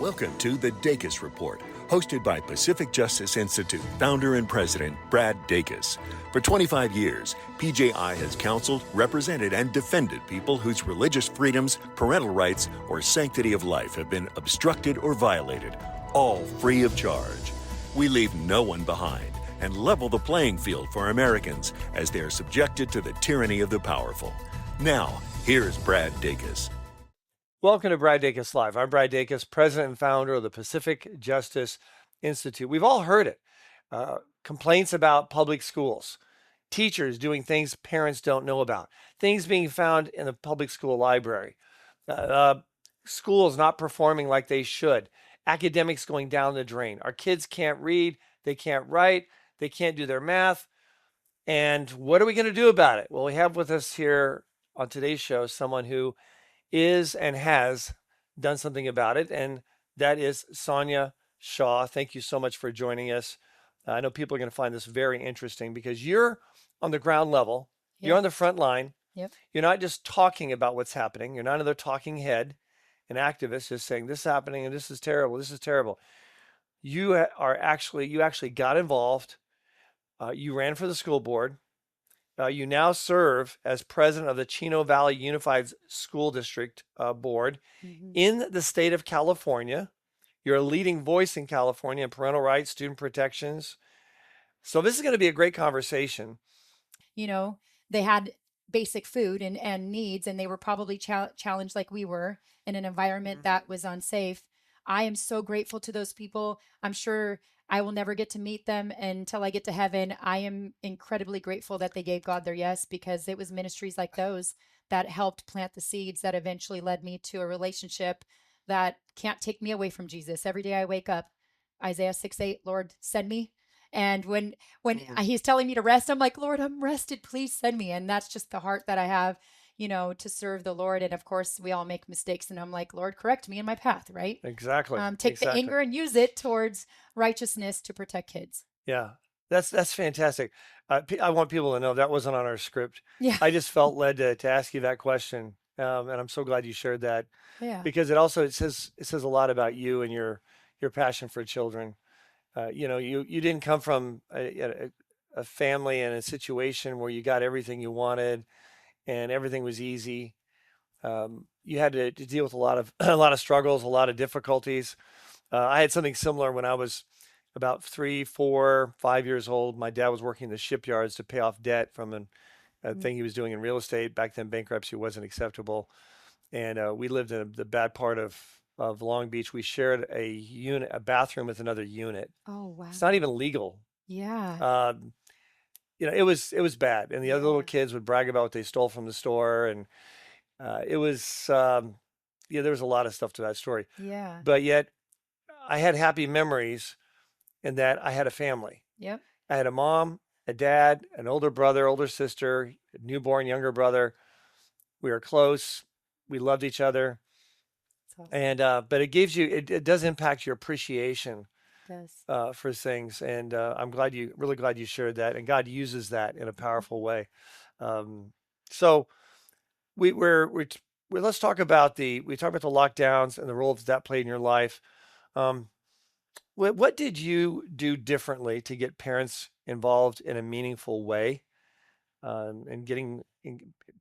Welcome to the Dacus Report, hosted by Pacific Justice Institute founder and president Brad Dacus. For 25 years, PJI has counseled, represented, and defended people whose religious freedoms, parental rights, or sanctity of life have been obstructed or violated, all free of charge. We leave no one behind and level the playing field for Americans as they are subjected to the tyranny of the powerful. Now, here's Brad Dacus. Welcome to Brad Dacus Live. I'm Brad Dacus, president and founder of the Pacific Justice Institute. We've all heard it. Complaints about public schools, teachers doing things parents don't know about, things being found in the public school library, schools not performing like they should, academics going down the drain. Our kids can't read, they can't write, they can't do their math. And what are we going to do about it? Well, we have with us here on today's show someone who is and has done something about it, and that is Sonja Shaw. Thank you so much for joining us. I know people are going to find this very interesting because you're on the ground level. Yep. You're on the front line. Yep. You're not just talking about what's happening. You're not another talking head, an activist just saying this is happening and this is terrible. This is terrible. You actually got involved. You ran for the school board. You now serve as president of the Chino Valley Unified School District Board in the state of California. You're a leading voice in California in parental rights, student protections. So this is going to be a great conversation. You know, they had basic food and needs, and they were probably challenged like we were in an environment that was unsafe. I am so grateful to those people. I'm sure I will never get to meet them until I get to heaven. I am incredibly grateful that they gave God their yes, because it was ministries like those that helped plant the seeds that eventually led me to a relationship that can't take me away from Jesus. Every day I wake up, Isaiah 6:8, Lord, send me. And when he's telling me to rest, I'm like, Lord, I'm rested. Please send me. And that's just the heart that I have, to serve the Lord. And of course, we all make mistakes. And I'm like, Lord, correct me in my path, right? Exactly. Take the anger and use it towards righteousness to protect kids. Yeah, that's fantastic. I want people to know that wasn't on our script. Yeah. I just felt led to ask you that question. And I'm so glad you shared that. Yeah. Because it says a lot about you and your passion for children. You didn't come from a family and a situation where you got everything you wanted and everything was easy. You had to deal with a lot of struggles, a lot of difficulties. I had something similar when I was about 3, 4, 5 years old. My dad was working in the shipyards to pay off debt from a thing he was doing in real estate. Back then, bankruptcy wasn't acceptable. And we lived in the bad part of Long Beach. We shared a bathroom with another unit. Oh, wow. It's not even legal. Yeah. It was bad. And the other little kids would brag about what they stole from the store. And it was, there was a lot of stuff to that story. Yeah. But yet I had happy memories in that I had a family. Yep. I had a mom, a dad, an older brother, older sister, a newborn, younger brother. We were close. We loved each other. Awesome. And, but it gives you, it does impact your appreciation for things. And I'm really glad you shared that. And God uses that in a powerful way. So let's talk about the lockdowns and the role that played in your life. What did you do differently to get parents involved in a meaningful way, and getting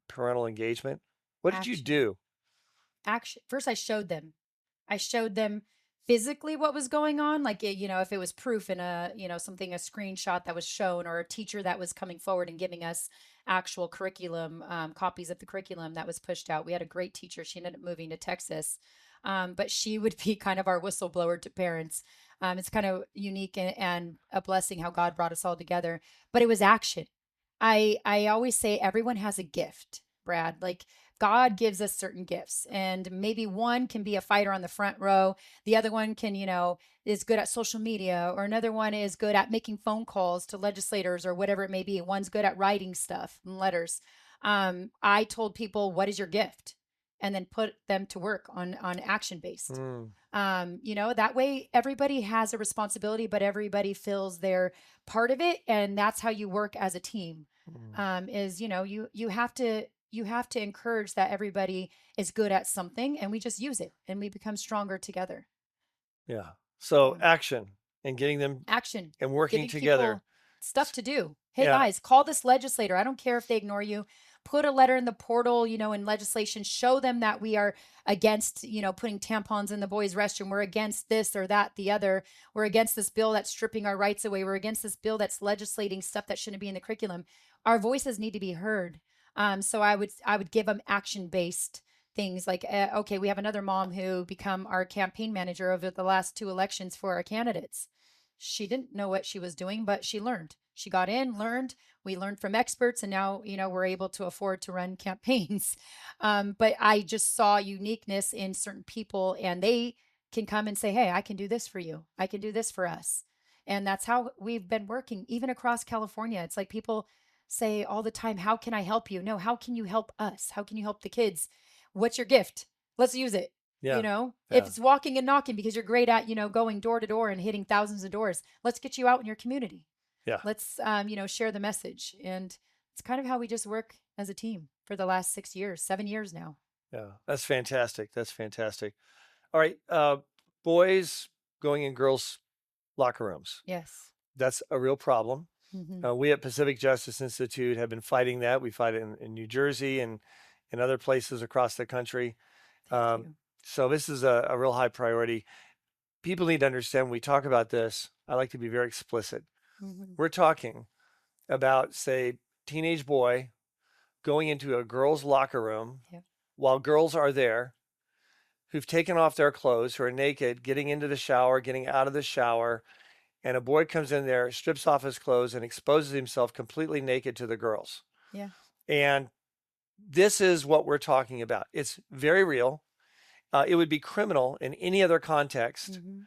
parental engagement? What did you do? Action. First, I showed them. Physically what was going on. Like, if it was proof in a screenshot that was shown, or a teacher that was coming forward and giving us actual curriculum, copies of the curriculum that was pushed out. We had a great teacher. She ended up moving to Texas. But she would be kind of our whistleblower to parents. It's kind of unique and a blessing how God brought us all together. But it was action. I always say everyone has a gift, Brad. Like, God gives us certain gifts, and maybe one can be a fighter on the front row. The other one can, is good at social media, or another one is good at making phone calls to legislators or whatever it may be. One's good at writing stuff and letters. I told people, what is your gift? And then put them to work on action based. That way everybody has a responsibility, but everybody feels they're part of it. And that's how you work as a team. You have to encourage that everybody is good at something, and we just use it and we become stronger together. Yeah. So Yeah. action and getting them Action, and working giving together. people stuff to do. Hey Yeah. guys, call this legislator. I don't care if they ignore you. Put a letter in the portal, in legislation. Show them that we are against, putting tampons in the boys' restroom. We're against this or that, the other. We're against this bill that's stripping our rights away. We're against this bill that's legislating stuff that shouldn't be in the curriculum. Our voices need to be heard. So I would give them action based things like, okay, we have another mom who become our campaign manager over the last 2 elections for our candidates. She didn't know what she was doing, but she learned. She got in, learned. We learned from experts, and now we're able to afford to run campaigns. But I just saw uniqueness in certain people, and they can come and say, "Hey, I can do this for you. I can do this for us," and that's how we've been working, even across California. It's like people say all the time, "How can I help you?" No, how can you help us? How can you help the kids? What's your gift? Let's use it. Yeah. If Yeah. it's walking and knocking because you're great at, going door to door and hitting thousands of doors, let's get you out in your community. Yeah. Let's, share the message. And it's kind of how we just work as a team for the last 6 years, 7 years now. Yeah. That's fantastic. That's fantastic. All right. Boys going in girls' locker rooms. Yes. That's a real problem. Mm-hmm. We at Pacific Justice Institute have been fighting that. We fight it in New Jersey and in other places across the country. Thank Um, you. so this is a real high priority. People need to understand when we talk about this, I like to be very explicit. Mm-hmm. We're talking about, say, teenage boy going into a girl's locker room Yeah. while girls are there who've taken off their clothes, who are naked, getting into the shower, getting out of the shower, and a boy comes in there, strips off his clothes, and exposes himself completely naked to the girls. Yeah. And this is what we're talking about. It's very real. It would be criminal in any other context. Mm-hmm.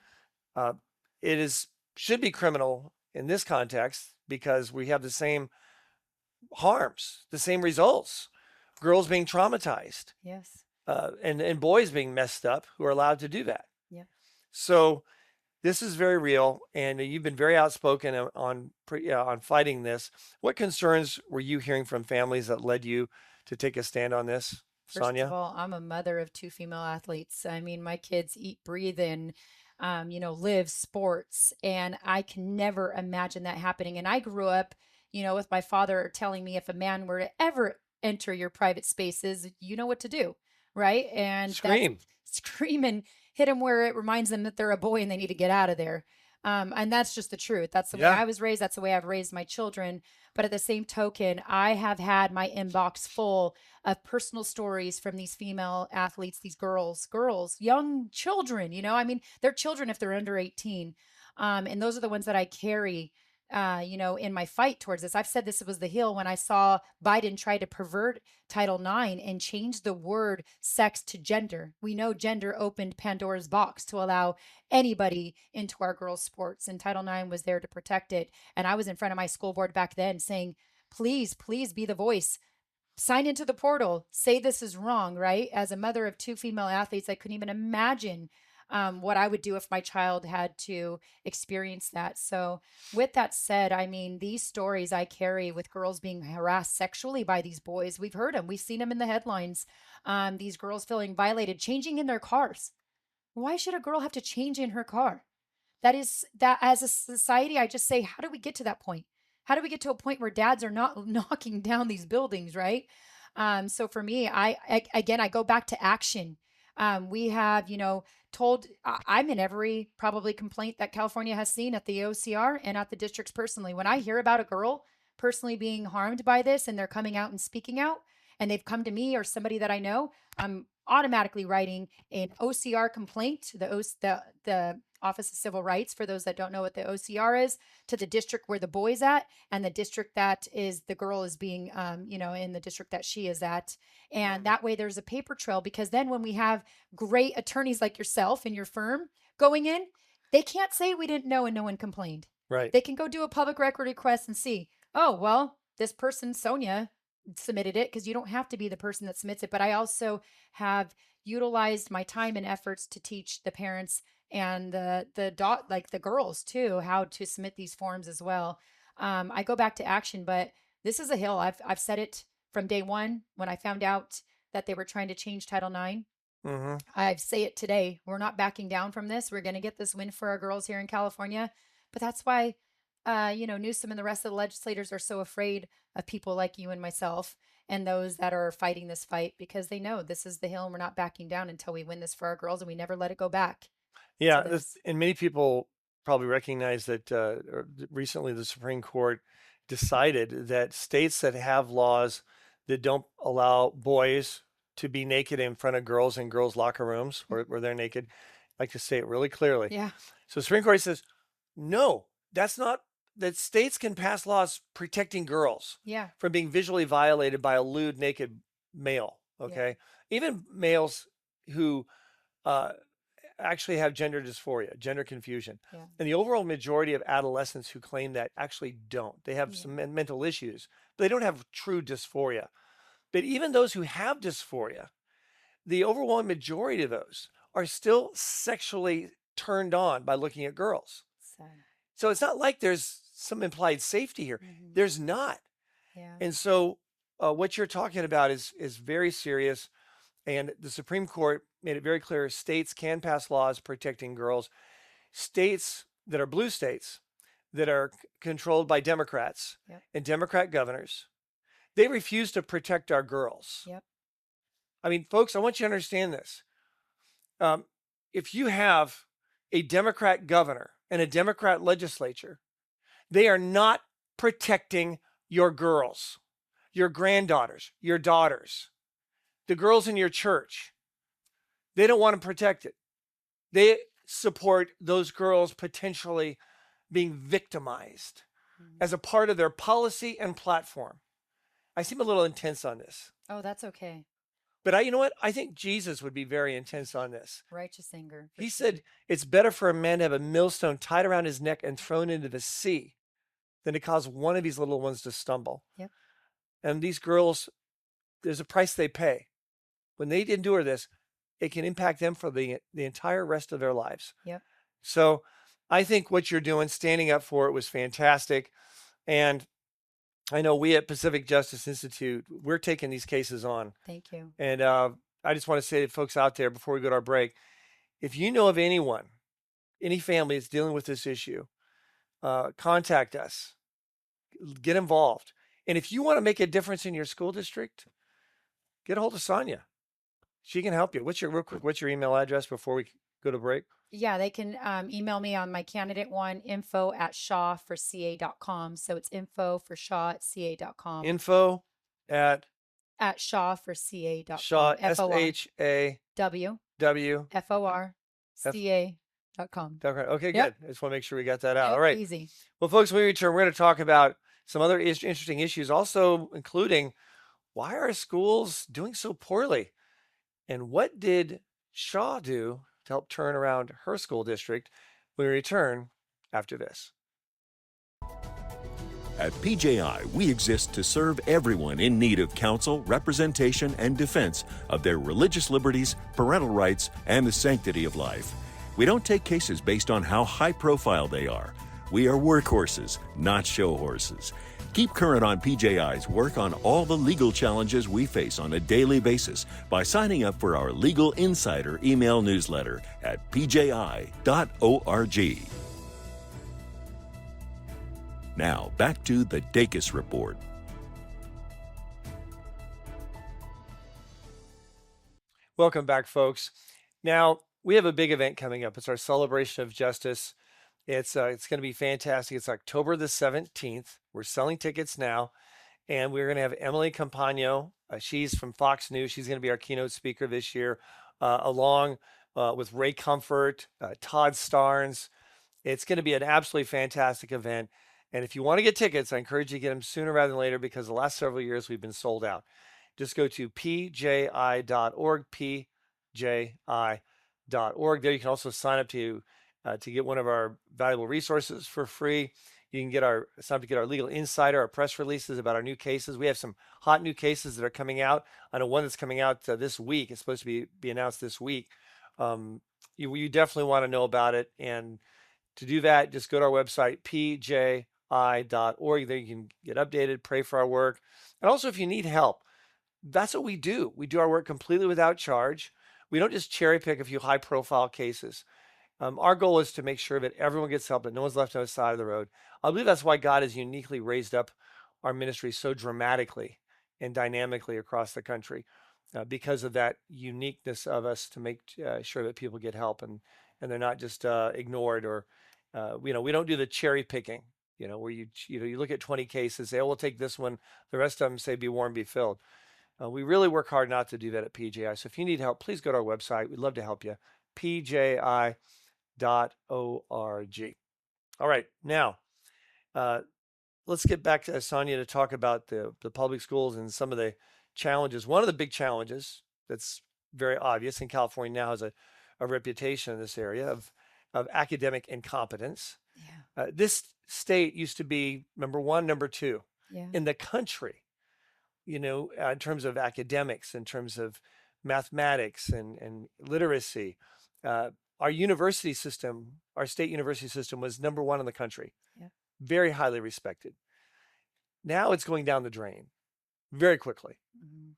Uh, it is should be criminal in this context because we have the same harms, the same results. Girls being traumatized, Yes. and boys being messed up who are allowed to do that. Yeah. So this is very real, and you've been very outspoken on fighting this. What concerns were you hearing from families that led you to take a stand on this, First of Sonja? all, I'm a mother of two female athletes. I mean, my kids eat, breathe, and live sports, and I can never imagine that happening. And I grew up, with my father telling me if a man were to ever enter your private spaces, you know what to do, right? And that's Scream. scream and hit them where it reminds them that they're a boy and they need to get out of there. And that's just the truth. That's the way Yeah. I was raised. That's the way I've raised my children. But at the same token, I have had my inbox full of personal stories from these female athletes, these girls, young children, I mean, they're children if they're under 18. And those are the ones that I carry, in my fight towards this. I've said this was the hill when I saw Biden try to pervert Title IX and change the word sex to gender. We know gender opened Pandora's box to allow anybody into our girls' sports, and Title IX was there to protect it. And I was in front of my school board back then saying, please, please be the voice, sign into the portal, say this is wrong, right? As a mother of two female athletes, I couldn't even imagine what I would do if my child had to experience that. So, with that said, I mean, these stories I carry with girls being harassed sexually by these boys, we've heard them, we've seen them in the headlines. These girls feeling violated, changing in their cars. Why should a girl have to change in her car? That as a society, I just say, how do we get to that point? How do we get to a point where dads are not knocking down these buildings, right? So for me, again, I go back to action. We have, told I'm in every probably complaint that California has seen at the OCR and at the districts personally. When I hear about a girl personally being harmed by this and they're coming out and speaking out, and they've come to me or somebody that I know, I'm automatically writing an OCR complaint, the Office of Civil Rights, for those that don't know what the OCR is, to the district where the boy's at and the district that is the girl is being, in the district that she is at. And that way there's a paper trail, because then when we have great attorneys like yourself and your firm going in, they can't say we didn't know and no one complained. Right. They can go do a public record request and see, oh, well, this person, Sonja, submitted it, because you don't have to be the person that submits it. But I also have utilized my time and efforts to teach the parents and the girls too how to submit these forms as well. I go back to action, but this is a hill. I've said it from day one when I found out that they were trying to change Title IX. Mm-hmm. I say it today. We're not backing down from this. We're going to get this win for our girls here in California. But that's why, Newsom and the rest of the legislators are so afraid of people like you and myself and those that are fighting this fight, because they know this is the hill and we're not backing down until we win this for our girls, and we never let it go back to Yeah, this. and many people probably recognize that recently the Supreme Court decided that states that have laws that don't allow boys to be naked in front of girls in girls' locker rooms where they're naked, like to say it really clearly. Yeah. So the Supreme Court says, no, that's not, that states can pass laws protecting girls Yeah. from being visually violated by a lewd, naked male. Yeah. Okay. Even males who uh, actually have gender dysphoria, gender confusion. Yeah. And the overall majority of adolescents who claim that actually don't. They have Yeah. some mental issues, but they don't have true dysphoria. But even those who have dysphoria, the overwhelming majority of those are still sexually turned on by looking at girls. Sad. So it's not like there's some implied safety here. Mm-hmm. There's not. Yeah. And so what you're talking about is very serious. And the Supreme Court made it very clear states can pass laws protecting girls. States that are blue states that are controlled by Democrats Yep. and Democrat governors, they refuse to protect our girls. Yep. I mean, folks, I want you to understand this. If you have a Democrat governor and a Democrat legislature, they are not protecting your girls, your granddaughters, your daughters, the girls in your church. They don't want to protect it. They support those girls potentially being victimized as a part of their policy and platform. I seem a little intense on this. Oh, that's okay. But you know what? I think Jesus would be very intense on this. Righteous anger. He said, it's better for a man to have a millstone tied around his neck and thrown into the sea than to cause one of these little ones to stumble. Yep. And these girls, there's a price they pay. When they endure this, it can impact them for the entire rest of their lives. Yep. So I think what you're doing, standing up for it, was fantastic. And I know we at Pacific Justice Institute, we're taking these cases on. Thank you. And I just want to say to folks out there before we go to our break, if you know of anyone, any family that's dealing with this issue, contact us, get involved. And if you want to make a difference in your school district, get a hold of Sonja. She can help you. What's your email address before we go to break? Yeah, they can email me on my candidate one, info@shawforca.com. So it's info@ca.com. Info at @shawforca.com. Shaw, SHAW. FORCA.com. Okay, Yep. good. I just want to make sure we got that out. Yep, All right. easy. Well, folks, when we return, we're going to talk about some other interesting issues, also including why are schools doing so poorly? And what did Shaw do to help turn around her school district? When we return after this. At PJI, we exist to serve everyone in need of counsel, representation, and defense of their religious liberties, parental rights, and the sanctity of life. We don't take cases based on how high profile they are. We are workhorses, not show horses. Keep current on PJI's work on all the legal challenges we face on a daily basis by signing up for our Legal Insider email newsletter at pji.org. Now, back to the Dacus Report. Welcome back, folks. Now, we have a big event coming up. It's our Celebration of Justice. It's going to be fantastic. It's October the 17th. We're selling tickets now, and we're going to have Emily Campagno. She's from Fox News. She's going to be our keynote speaker this year, along with Ray Comfort, Todd Starnes. It's going to be an absolutely fantastic event. And if you want to get tickets, I encourage you to get them sooner rather than later, because the last several years we've been sold out. Just go to pji.org, pji.org. There you can also sign up to get one of our valuable resources for free. You can sign up to get our Legal Insider, our press releases about our new cases. We have some hot new cases that are coming out. I know one that's coming out this week. It's supposed to be announced this week. You definitely want to know about it. And to do that, just go to our website, pji.org. There you can get updated, pray for our work. And also, if you need help, that's what we do. We do our work completely without charge. We don't just cherry pick a few high profile cases. Our goal is to make sure that everyone gets help, that no one's left on the side of the road. I believe that's why God has uniquely raised up our ministry so dramatically and dynamically across the country, because of that uniqueness of us to make sure that people get help, and they're not just ignored, or we don't do the cherry picking, where you look at 20 cases, say, oh, we'll take this one. The rest of them say, be warm, be filled. We really work hard not to do that at PJI. So if you need help, please go to our website. We'd love to help you. PJI.org. All right, now let's get back to Sonja to talk about the public schools and some of the challenges. One of the big challenges that's very obvious in California now has a reputation in this area of academic incompetence. Yeah. This state used to be number one, number two Yeah. in the country, in terms of academics, in terms of mathematics and literacy. Our university system, our state university system, was number one in the country. Yeah. Very highly respected. Now it's going down the drain very quickly.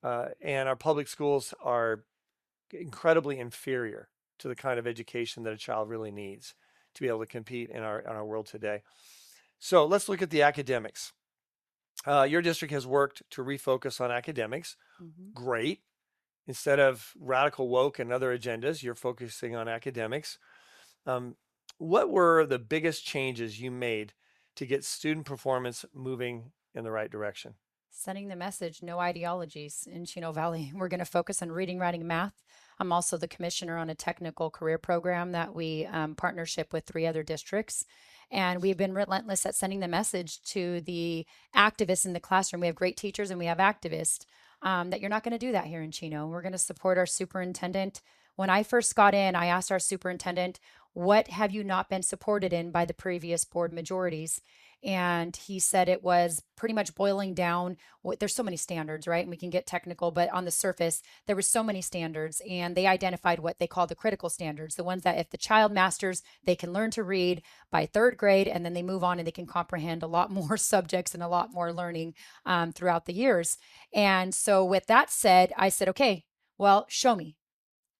And our public schools are incredibly inferior to the kind of education that a child really needs to be able to compete in our world today. So let's look at the academics. Your district has worked to refocus on academics. Great. Instead of radical woke and other agendas, you're focusing on academics. What were the biggest changes you made to get student performance moving in the right direction? Sending the message, no ideologies in Chino Valley. We're going to focus on reading, writing, and math. I'm also the commissioner on a technical career program that we partnership with 3 other districts. And we've been relentless at sending the message to the activists in the classroom. We have great teachers and we have activists, that you're not going to do that here in Chino. We're going to support our superintendent. When I first got in, I asked our superintendent, what have you not been supported in by the previous board majorities? And he said it was pretty much boiling down. There's so many standards, right? And we can get technical, but on the surface, there were so many standards, and they identified what they call the critical standards, the ones that if the child masters, they can learn to read by 3rd grade, and then they move on and they can comprehend a lot more subjects and a lot more learning throughout the years. And so with that said, I said, okay, well, show me.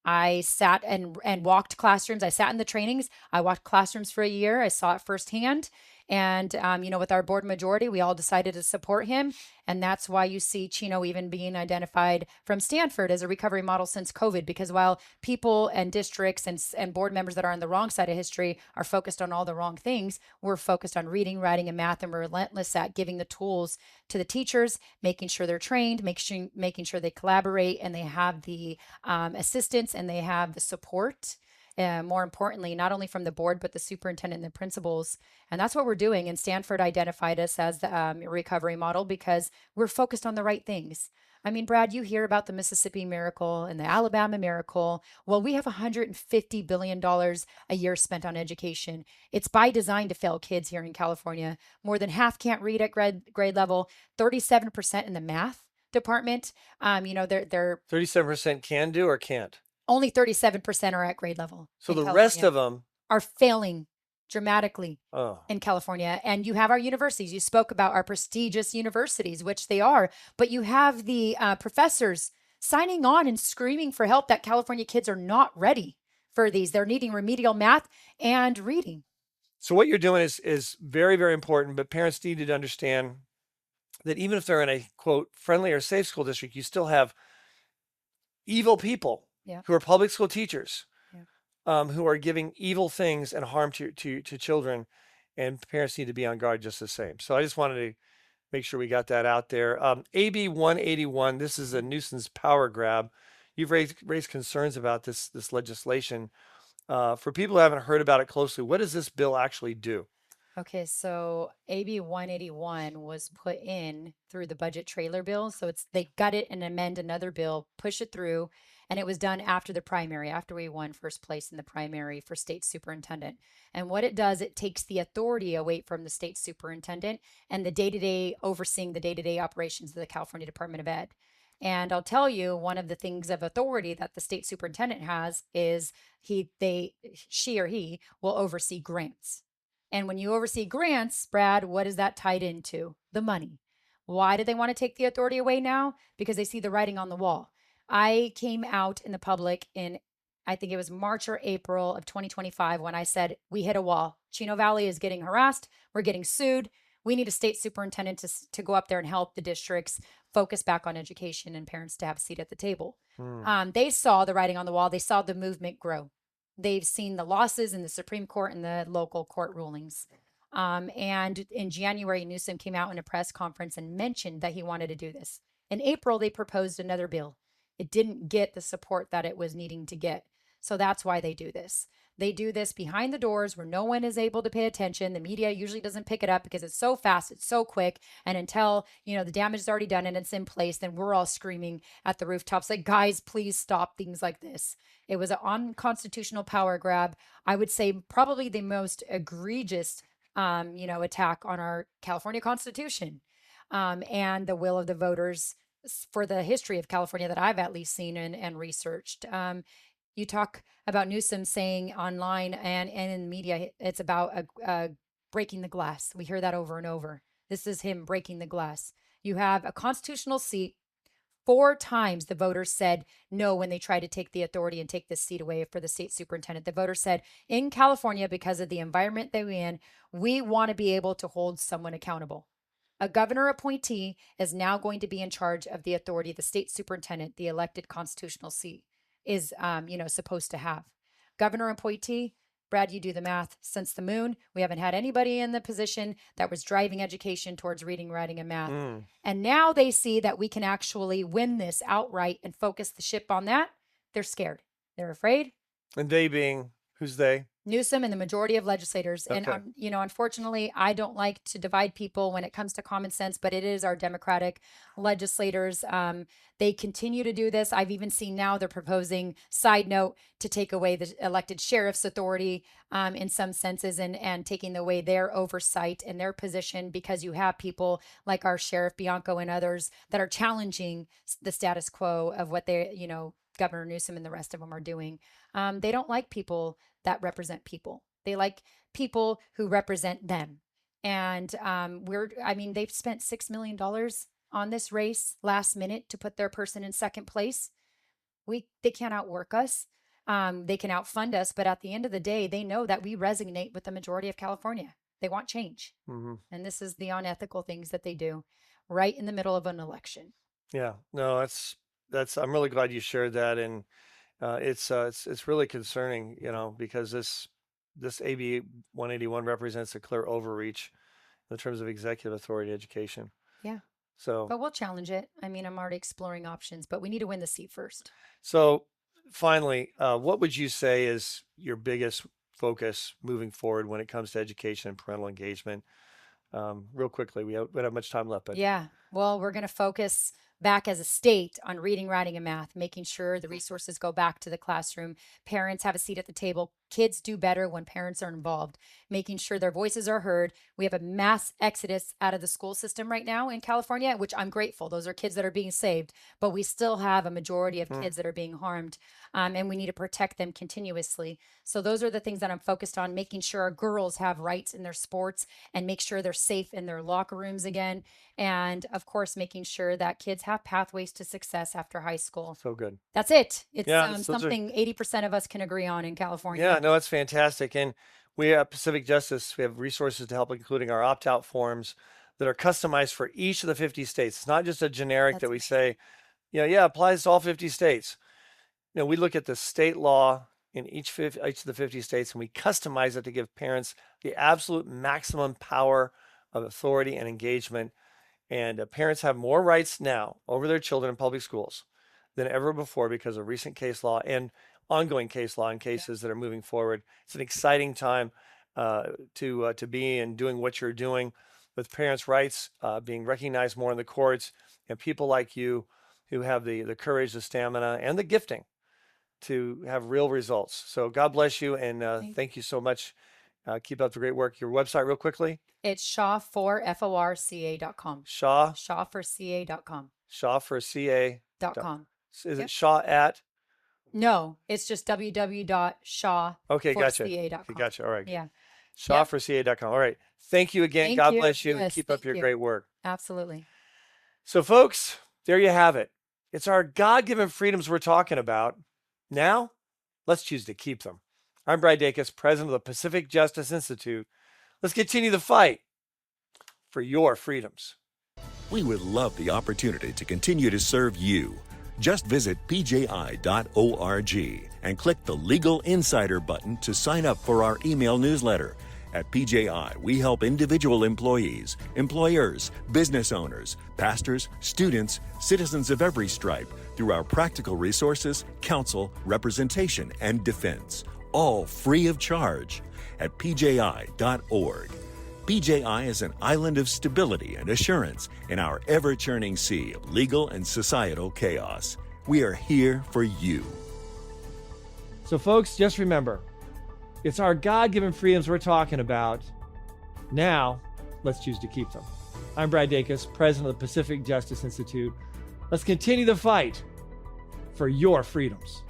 I sat and walked classrooms. I sat in the trainings. I walked classrooms for a year. I saw it firsthand. And, with our board majority, we all decided to support him. And that's why you see Chino even being identified from Stanford as a recovery model since COVID, because while people and districts and board members that are on the wrong side of history are focused on all the wrong things, we're focused on reading, writing, and math, and we're relentless at giving the tools to the teachers, making sure they're trained, making sure they collaborate and they have the assistance and they have the support. More importantly, not only from the board, but the superintendent and the principals. And that's what we're doing. And Stanford identified us as the recovery model because we're focused on the right things. I mean, Brad, you hear about the Mississippi Miracle and the Alabama Miracle. Well, we have $150 billion a year spent on education. It's by design to fail kids here in California. More than half can't read at grade level, 37% in the math department. They're 37% can do or can't? Only 37% are at grade level. So the rest of them are failing dramatically oh. in California. And you have our universities. You spoke about our prestigious universities, which they are, but you have the professors signing on and screaming for help that California kids are not ready for these. They're needing remedial math and reading. So what you're doing is very, very important, but parents need to understand that even if they're in a, quote, friendly or safe school district, you still have evil people who are public school teachers, who are giving evil things and harm to children, and parents need to be on guard just the same. So I just wanted to make sure we got that out there. AB 181, this is a nuisance power grab. You've raised concerns about this legislation. For people who haven't heard about it closely, what does this bill actually do? Okay, so AB 181 was put in through the budget trailer bill. So they gut it and amend another bill, push it through, and it was done after the primary, after we won first place in the primary for state superintendent. And what it does, it takes the authority away from the state superintendent and the day-to-day overseeing the day-to-day operations of the California Department of Ed. And I'll tell you, one of the things of authority that the state superintendent has is she or he will oversee grants. And when you oversee grants, Brad, what is that tied into? The money. Why do they want to take the authority away now? Because they see the writing on the wall. I came out in the public in, I think it was March or April of 2025 when I said, we hit a wall. Chino Valley is getting harassed. We're getting sued. We need a state superintendent to go up there and help the districts focus back on education and parents to have a seat at the table. They saw the writing on the wall. They saw the movement grow. They've seen the losses in the Supreme Court and the local court rulings. And in January, Newsom came out in a press conference and mentioned that he wanted to do this. In April, they proposed another bill. It didn't get the support that it was needing to get. So that's why they do this. They do this behind the doors where no one is able to pay attention. The media usually doesn't pick it up because it's so fast, it's so quick. And until, the damage is already done and it's in place, then we're all screaming at the rooftops like, guys, please stop things like this. It was an unconstitutional power grab. I would say probably the most egregious attack on our California Constitution and the will of the voters for the history of California that I've at least seen and researched. You talk about Newsom saying online and in the media, it's about breaking the glass. We hear that over and over. This is him breaking the glass. You have a constitutional seat. 4 times the voters said no when they tried to take the authority and take this seat away for the state superintendent. The voters said in California, because of the environment that we're in, we want to be able to hold someone accountable. A governor appointee is now going to be in charge of the authority the state superintendent, the elected constitutional seat, is supposed to have. Governor appointee, Brad, you do the math. Since the moon, we haven't had anybody in the position that was driving education towards reading, writing, and math. And now they see that we can actually win this outright and focus the ship on that. They're scared. They're afraid. And they being, who's they? Newsom and the majority of legislators. Okay. And, unfortunately, I don't like to divide people when it comes to common sense, but it is our Democratic legislators. They continue to do this. I've even seen now they're proposing, side note, to take away the elected sheriff's authority in some senses and taking away their oversight and their position, because you have people like our Sheriff Bianco and others that are challenging the status quo of what they, Governor Newsom and the rest of them are doing. They don't like people that represent people. They like people who represent them. And they've spent $6 million on this race last minute to put their person in second place. They can't outwork us. They can outfund us, but at the end of the day, they know that we resonate with the majority of California. They want change. And this is the unethical things that they do right in the middle of an election. Yeah, no, that's, I'm really glad you shared that. And it's really concerning, because this AB 181 represents a clear overreach in terms of executive authority education. Yeah. So, but we'll challenge it. I'm already exploring options, but we need to win the seat first. So finally, what would you say is your biggest focus moving forward when it comes to education and parental engagement? Real quickly, we don't have much time left, but yeah, well, we're going to focus back as a state on reading, writing, and math, making sure the resources go back to the classroom. Parents have a seat at the table. Kids do better when parents are involved, making sure their voices are heard. We have a mass exodus out of the school system right now in California, which I'm grateful. Those are kids that are being saved, but we still have a majority of kids that are being harmed, and we need to protect them continuously. So those are the things that I'm focused on, making sure our girls have rights in their sports and make sure they're safe in their locker rooms again. And of course, making sure that kids have pathways to success after high school. So good. That's it. It's Yeah, something 80% of us can agree on in California. Yeah, no, it's fantastic. And we at Pacific Justice, we have resources to help, including our opt-out forms that are customized for each of the 50 states. It's not just a generic that we say, applies to all 50 states. We look at the state law in each of the 50 states, and we customize it to give parents the absolute maximum power of authority and engagement. And parents have more rights now over their children in public schools than ever before because of recent case law and ongoing case law in cases that are moving forward. It's an exciting time to be in doing what you're doing with parents' rights being recognized more in the courts, and people like you who have the courage, the stamina, and the gifting to have real results. So God bless you, and thank you so much. Keep up the great work. Your website real quickly. It's shaw4forca.com. Shaw4ca.com. Shaw4ca.com. Is Yep. it Shaw at? No, it's just www.shaw4ca.com. Okay, gotcha. Okay, gotcha. All right. Yeah. Shaw4ca.com. All right. Thank you again. Thank God you. bless you. Yes, Keep up thank your you. great work. Absolutely. So, folks, there you have it. It's our God-given freedoms we're talking about. Now, let's choose to keep them. I'm Brad Dacus, president of the Pacific Justice Institute. Let's continue the fight for your freedoms. We would love the opportunity to continue to serve you. Just visit pji.org and click the Legal Insider button to sign up for our email newsletter. At PJI, we help individual employees, employers, business owners, pastors, students, citizens of every stripe through our practical resources, counsel, representation, and defense, all free of charge at pji.org. PJI is an island of stability and assurance in our ever-churning sea of legal and societal chaos. We are here for you. So, folks, just remember, it's our God-given freedoms we're talking about. Now, let's choose to keep them. I'm Brad Dacus, president of the Pacific Justice Institute. Let's continue the fight for your freedoms.